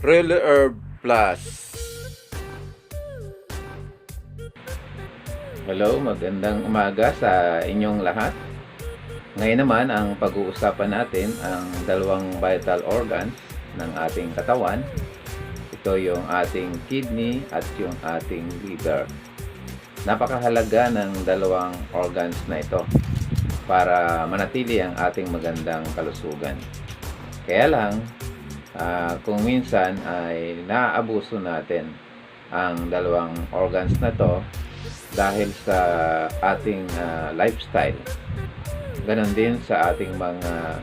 Really Herb Plus. Hello, magandang umaga sa inyong lahat. Ngayon naman, ang pag-uusapan natin ang dalawang vital organs ng ating katawan. Ito yung ating kidney at yung ating liver. Napakahalaga ng dalawang organs na ito para manatili ang ating magandang kalusugan. Kaya lang, kung minsan ay naaabuso natin ang dalawang organs na to dahil sa ating lifestyle. Ganon din sa ating mga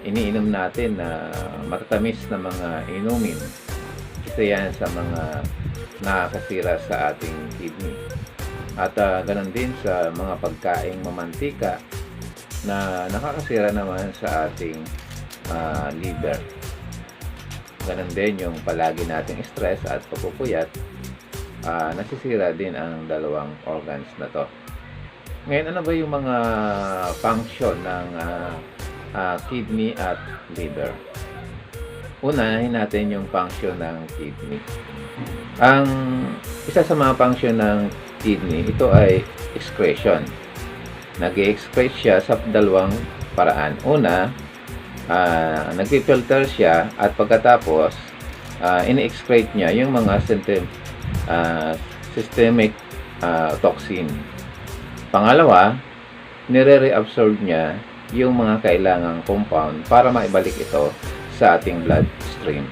iniinom natin na matatamis na mga inumin. Ito yan sa mga nakakasira sa ating kidney. At ganon din sa mga pagkaing mamantika na nakakasira naman sa ating liver. Ganon din yung palagi nating stress at pagpupuyat, nasisira din ang dalawang organs na to. Ngayon, ano ba yung mga function ng kidney at liver? Unahin natin yung function ng kidney. Ang isa sa mga function ng kidney, ito ay excretion. Nag-excrete siya sa dalawang paraan. Una, nag-filter siya at pagkatapos in-excrete niya yung mga systemic toxin. Pangalawa, nire-reabsorb niya yung mga kailangang compound para maibalik ito sa ating bloodstream.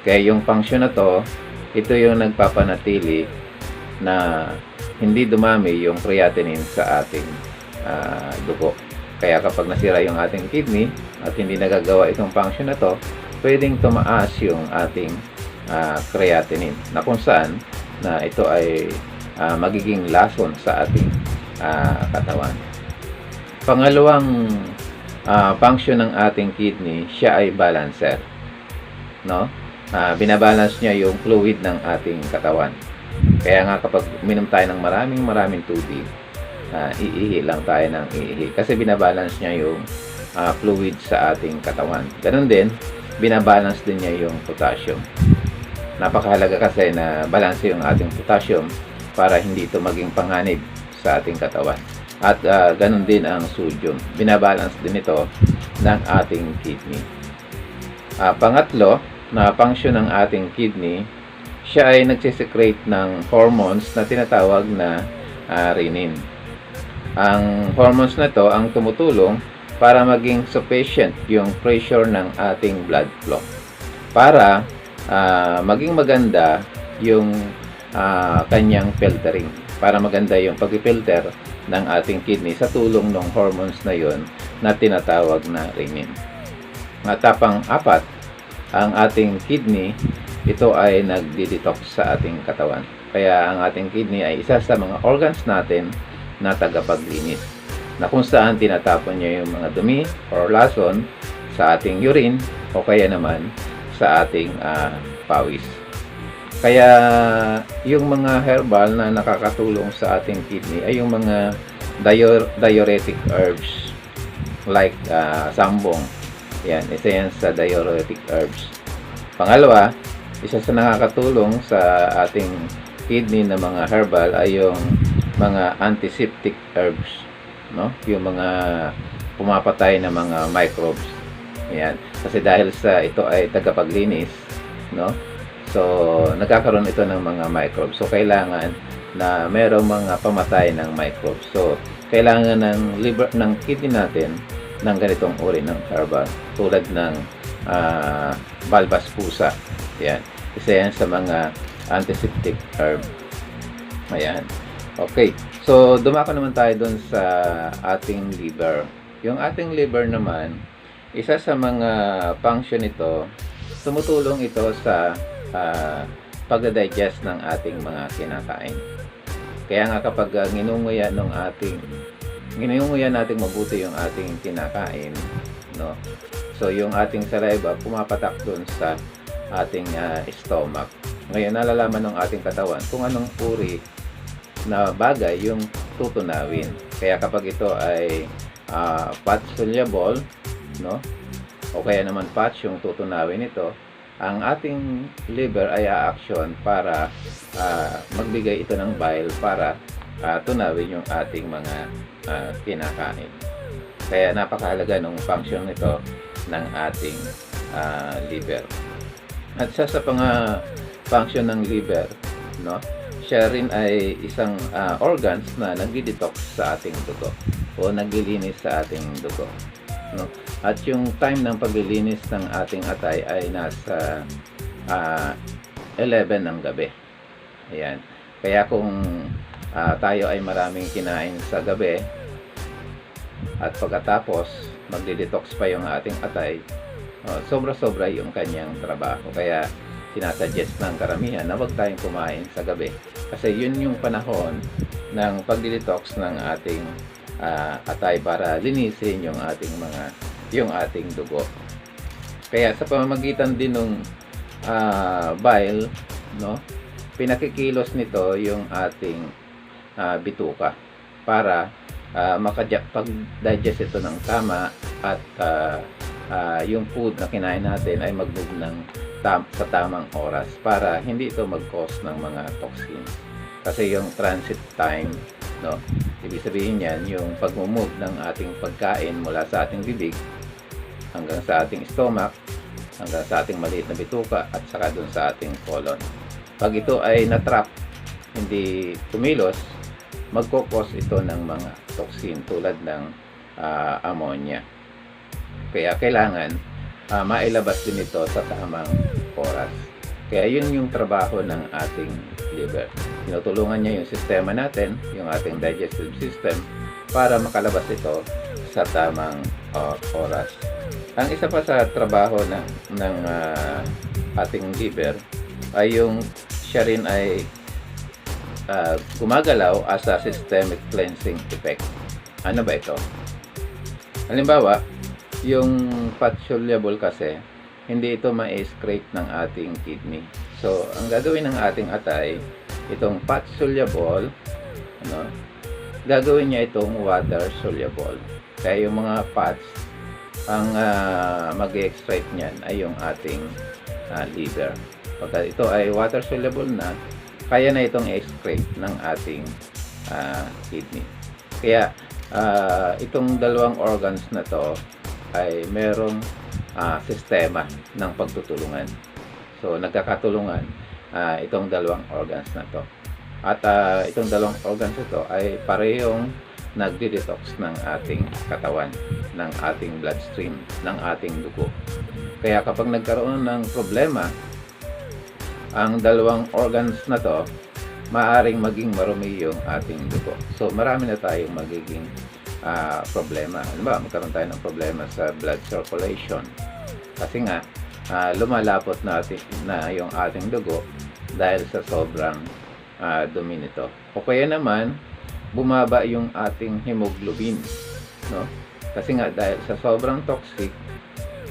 Kaya yung function na to, ito yung nagpapanatili na hindi dumami yung creatinine sa ating dugo. Kaya kapag nasira yung ating kidney at hindi nagagawa itong function na to, pwedeng tumaas yung ating creatinine na kung saan na ito ay magiging lason sa ating katawan. Pangalawang function ng ating kidney, siya ay balancer. No? Binabalance niya yung fluid ng ating katawan. Kaya nga kapag uminom tayo ng maraming tubig, iihi lang tayo ng iihi. Kasi binabalance niya yung fluid sa ating katawan. Ganun din, binabalance din niya yung potassium. Napakahalaga kasi na balanse yung ating potassium para hindi ito maging panganib sa ating katawan. At ganun din ang sodium. Binabalance din ito ng ating kidney. Pangatlo, na function ng ating kidney, siya ay nagsisecrete ng hormones na tinatawag na renin. Ang hormones na to ang tumutulong para maging sufficient yung pressure ng ating blood flow. Para maging maganda yung kanyang filtering. Para maganda yung pag-filter ng ating kidney sa tulong ng hormones na yon na tinatawag na renin. At pang-apat, ang ating kidney, ito ay nagdi-detox sa ating katawan. Kaya ang ating kidney ay isa sa mga organs natin na tagapaglinis, na kung saan tinatapon niya yung mga dumi or lason sa ating urine o kaya naman sa ating pawis. Kaya yung mga herbal na nakakatulong sa ating kidney ay yung mga diuretic herbs like sambong. Yan, isa yan sa diuretic herbs. Pangalawa, isa sa nakakatulong sa ating kidney na mga herbal ay yung mga antiseptic herbs, no? Yung mga pumapatay na mga microbes. Yan. Kasi dahil sa ito ay tagapaglinis, no? So, nagkakaroon ito ng mga microbes. So, kailangan na mayroong mga pamatay ng microbes. So, kailangan ng liver, ng kidney natin ng ganitong uri ng herbal. Tulad ng balbas-pusa. Yan. Isa yan sa mga antiseptic herb. Ayan. Okay. So, dumako naman tayo dun sa ating liver. Yung ating liver naman, isa sa mga function nito, tumutulong ito sa pag-digest ng ating mga kinakain. Kaya nga kapag nginunguya natin mabuti yung ating kinakain, no? So yung ating saliva pumapatak dun sa ating stomach. Ngayon nalalaman ng ating katawan kung anong uri na bagay yung tutunawin. Kaya kapag ito ay fat soluble, no? O kaya naman fats yung tutunawin ito, ang ating liver ay a-action para magbigay ito ng bile para tunawin yung ating mga kinakain. Kaya napakahalaga ng function nito ng ating liver. At sa function ng liver, no, siya rin ay isang organs na nagdi-detox sa ating dugo o naglilinis sa ating dugo, no? At yung time ng paglilinis ng ating atay ay nasa 11 ng gabi. Ayan. Kaya kung tayo ay maraming kinain sa gabi at pagkatapos magdi-detox pa yung ating atay, sobra-sobra yung kanyang trabaho. Kaya sinasuggest ng karamihan na huwag tayong kumain sa gabi. Kasi yun yung panahon ng pagdi-detox ng ating atay para linisin yung ating dugo. Kaya sa pamamagitan din ng bile, no, pinakikilos nito yung ating bituka para makapag-digest ito ng tama at yung food na kinain natin ay mag-move sa tamang oras para hindi ito mag-cause ng mga toxins. Kasi yung transit time, no, ibig sabihin yan, yung pag-move ng ating pagkain mula sa ating bibig hanggang sa ating stomach, hanggang sa ating maliit na bituka at saka dun sa ating colon. Pag ito ay na-trap, hindi kumilos, magkukos ito ng mga toxin tulad ng ammonia. Kaya kailangan mailabas din ito sa tamang oras. Kaya yun yung trabaho ng ating liver. Tinutulungan niya yung sistema natin, yung ating digestive system, para makalabas ito sa tamang oras. Ang isa pa sa trabaho ng ating liver ay yung siya rin ay gumagalaw as a systemic cleansing effect. Ano ba ito? Halimbawa, yung fat soluble kasi, hindi ito ma-excrete ng ating kidney. So, ang gagawin ng ating atay, itong fat soluble, ano, gagawin niya itong water soluble. Kaya yung mga fats, ang mag-extract niyan ay yung ating liver. Pagka ito ay water soluble na, kaya na itong excrete ng ating kidney. Kaya itong dalawang organs na to ay merong sistema ng pagtutulungan. So nagkakatulungan itong dalawang organs na to. At itong dalawang organs ito ay parehong nagdi-detox ng ating katawan, ng ating bloodstream, ng ating dugo. Kaya kapag nagkaroon ng problema ang dalawang organs na to, maaring maging marumi yung ating dugo. So marami na tayong magiging problema. Ano ba? Magkaroon tayo ng problema sa blood circulation. Kasi nga, lumalapot natin na yung ating dugo dahil sa sobrang dumi nito. O kaya naman, bumaba yung ating hemoglobin. No? Kasi nga, dahil sa sobrang toxic,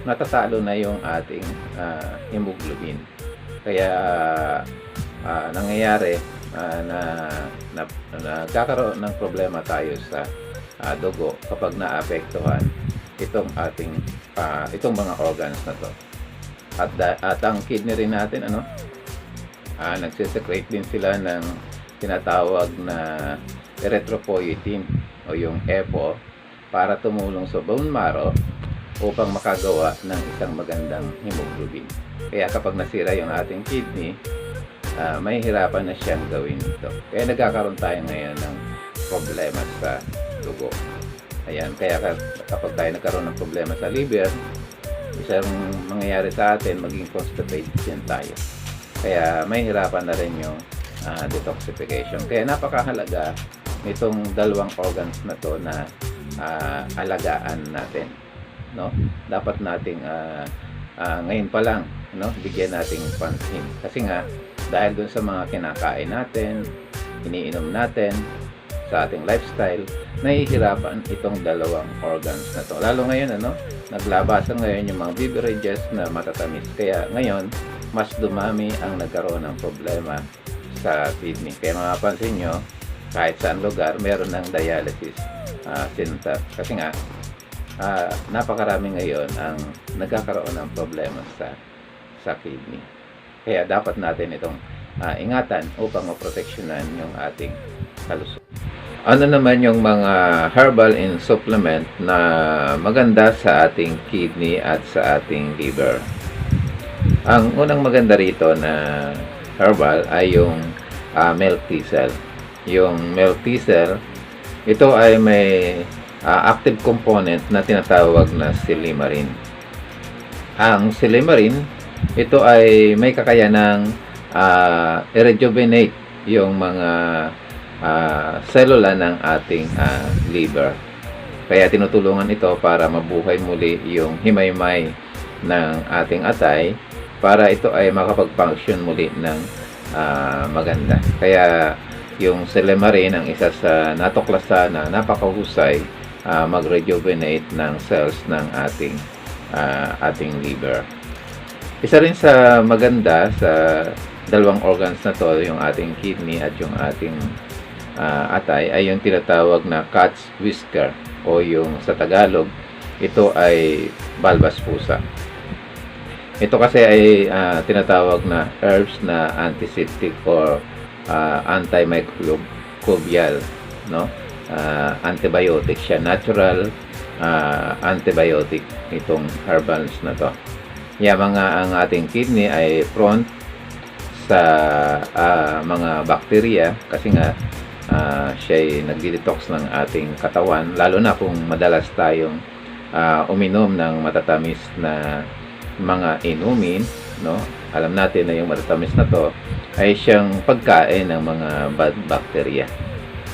natatalo na yung ating hemoglobin. Kaya, nangyayari na nagkakaroon ng problema tayo sa dugo kapag naapektuhan itong ating itong mga organs na to. At ang kidney rin natin, nagsisecrete din sila ng tinatawag na erythropoietin o yung EPO para tumulong sa bone marrow upang makagawa ng isang magandang hemoglobin. Kaya kapag nasira yung ating kidney, may hirapan na siyang gawin ito. Kaya nagkakaroon tayo ngayon ng problema sa dugo. Ayan, kaya kapag tayo nagkaroon ng problema sa liver, isang mangyayari sa atin, maging constipated din tayo. Kaya may hirapan na rin yung detoxification. Kaya napakahalaga nitong dalawang organs na to na alagaan natin. No? Dapat nating ngayon pa lang, no, bigyan nating pansin. Kasi nga, dahil dun sa mga kinakain natin, iniinom natin, sa ating lifestyle, nahihirapan itong dalawang organs na to. Lalo ngayon, naglabasan ngayon yung mga beverages na matatamis. Kaya ngayon, mas dumami ang nagkaroon ng problema sa kidney. Kaya mapapansin nyo, kahit saan lugar, meron ng dialysis center. Kasi nga, napakarami ngayon ang nagkakaroon ng problema sa sa kidney. Kaya dapat natin itong ingatan upang maproteksyonan yung ating kalusugan. Ano naman yung mga herbal and supplement na maganda sa ating kidney at sa ating liver? Ang unang maganda rito na herbal ay yung milk thistle. Yung milk thistle, ito ay may active component na tinatawag na silymarin. Ang silymarin, ito ay may kakayanang i-rejuvenate yung mga selula ng ating liver. Kaya tinutulungan ito para mabuhay muli yung himaymay ng ating atay para ito ay makapag-function muli ng maganda. Kaya yung silymarin ang isa sa natuklasan na napakahusay mag-rejuvenate ng cells ng ating liver. Isa rin sa maganda sa dalawang organs na to, yung ating kidney at yung ating atay, ay yung tinatawag na cat's whisker o yung sa Tagalog, ito ay balbas pusa. Ito kasi ay tinatawag na herbs na antiseptic or antimicrobial, no? Antibiotic siya, natural antibiotic itong herbals na to. Ang ating kidney ay prone sa mga bakterya kasi nga siya ay nagdi-detox ng ating katawan, lalo na kung madalas tayong uminom ng matatamis na mga inumin, no? Alam natin na yung matatamis na to ay siyang pagkain ng mga bad bacteria.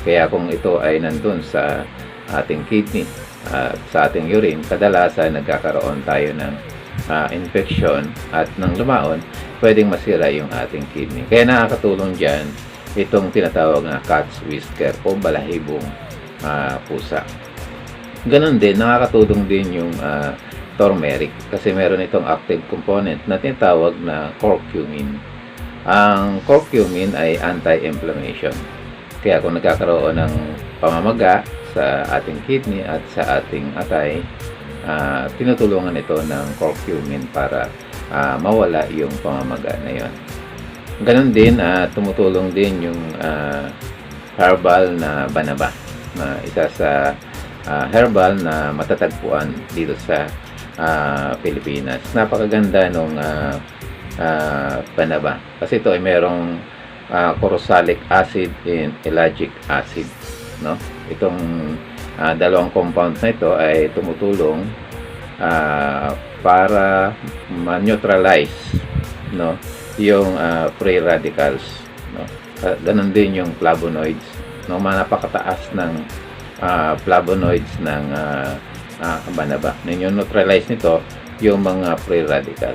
Kaya kung ito ay nandun sa ating kidney at sa ating urine, kadalasan nagkakaroon tayo ng infection at nang lumaon, pwedeng masira yung ating kidney. Kaya nakakatulong dyan itong tinatawag na cat's whisker o balahibong pusa. Ganon din, nakakatulong din yung turmeric kasi meron itong active component na tinatawag na curcumin. Ang curcumin ay anti-inflammation. Kaya kung nagkakaroon ng pamamaga sa ating kidney at sa ating atay, tinutulungan ito ng curcumin para mawala yung pamamaga na yon. Ganon din, tumutulong din yung herbal na banaba, na isa sa herbal na matatagpuan dito sa Pilipinas. Napakaganda nung banaba kasi ito ay merong corosalic acid and ellagic acid, no? Itong dalawang compound na ito ay tumutulong para ma-neutralize, no, yung free radicals, no? Ganon din yung flavonoids, no? Napakataas ng flavonoids ng banaba. Yung neutralize nito yung mga free radical.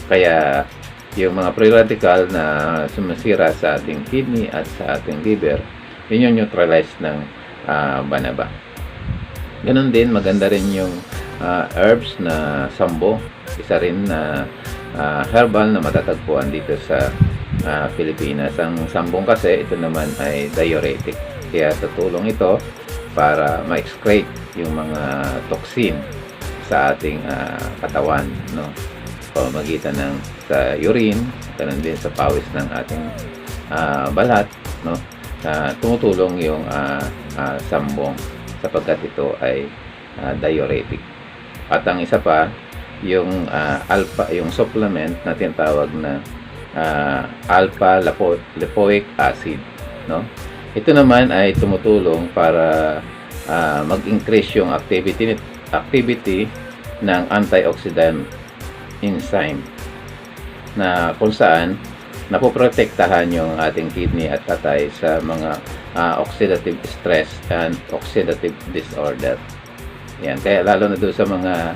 Kaya yung mga free radical na sumasira sa ating kidney at sa ating liver, yun yung neutralize ng banaba. Ganon din, maganda rin yung herbs na sambo. Isa rin na herbal na matatagpuan dito sa Pilipinas. Ang sambong kasi, ito naman ay diuretic. Kaya tutulong ito para ma-excrete yung mga toxin sa ating katawan, no? Pamamagitan ng sa urine, ganun din sa pawis ng ating balat, no? Tumutulong yung sambong sapagkat ito ay diuretic. At ang isa pa, yung yung supplement na tinatawag na alpha lipoic acid, no? Ito naman ay tumutulong para mag-increase yung activity ng antioxidant enzyme na kung saan napoprotektahan yung ating kidney at atay sa mga oxidative stress and oxidative disorder. Yan, kaya lalo na doon sa mga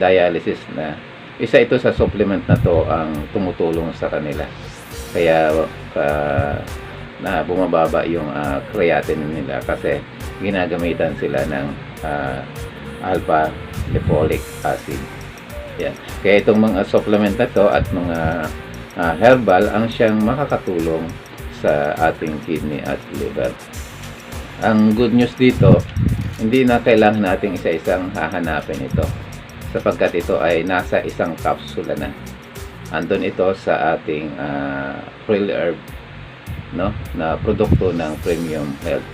dialysis na isa ito sa supplement na to ang tumutulong sa kanila. Kaya na bumababa yung creatinine nila kasi ginagamitan sila ng alpha lipoic acid. Yan. Kaya itong mga supplement na to at mga herbal ang siyang makakatulong sa ating kidney at liver. Ang good news dito, hindi na kailangan nating isa-isang hahanapin ito sapagkat ito ay nasa isang kapsula na. andun ito sa ating Real Herb, no, na produkto ng Premium Health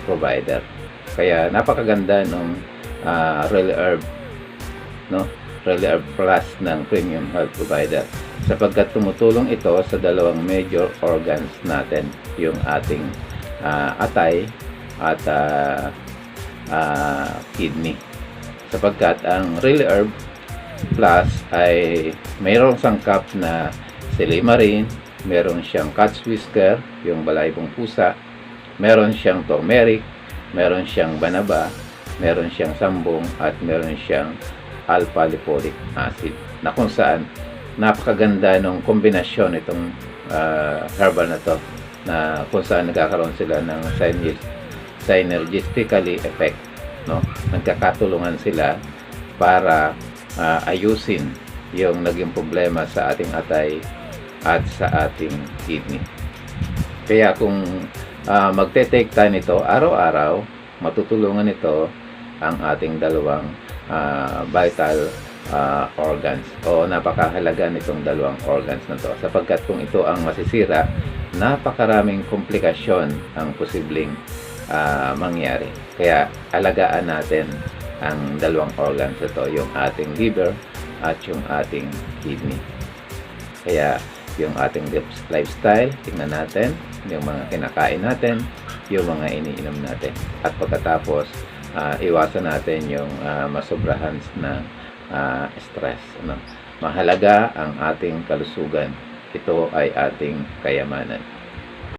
provider. Kaya napakaganda ng Real Herb, no, Real Herb Plus ng Premium Health provider, sapagkat tumutulong ito sa dalawang major organs natin, yung ating atay at kidney, sapagkat ang Real Herb Plus ay mayroong sangkap na silymarin, meron siyang cat's whisker, yung balaibong pusa, meron siyang turmeric, meron siyang banaba, meron siyang sambong, at meron siyang alpha lipoic acid, na kung saan napakaganda ng kombinasyon itong herbal na to, na kung saan nagkakaroon sila ng synergistically effect, no? Nagkakatulungan sila para ayusin yung naging problema sa ating atay at sa ating kidney. Kaya kung magte-take tayo nito araw-araw, matutulungan ito ang ating dalawang vital organs, o napakahalaga nitong dalawang organs na to, sapagkat kung ito ang masisira, napakaraming komplikasyon ang posibleng mangyari. Kaya alagaan natin ang dalawang organs na to, yung ating liver at yung ating kidney. Kaya yung ating lifestyle, tingnan natin yung mga kinakain natin, yung mga iniinom natin, at pagkatapos iwasan natin yung masobrahan na stress, no? Mahalaga ang ating kalusugan. Ito ay ating kayamanan.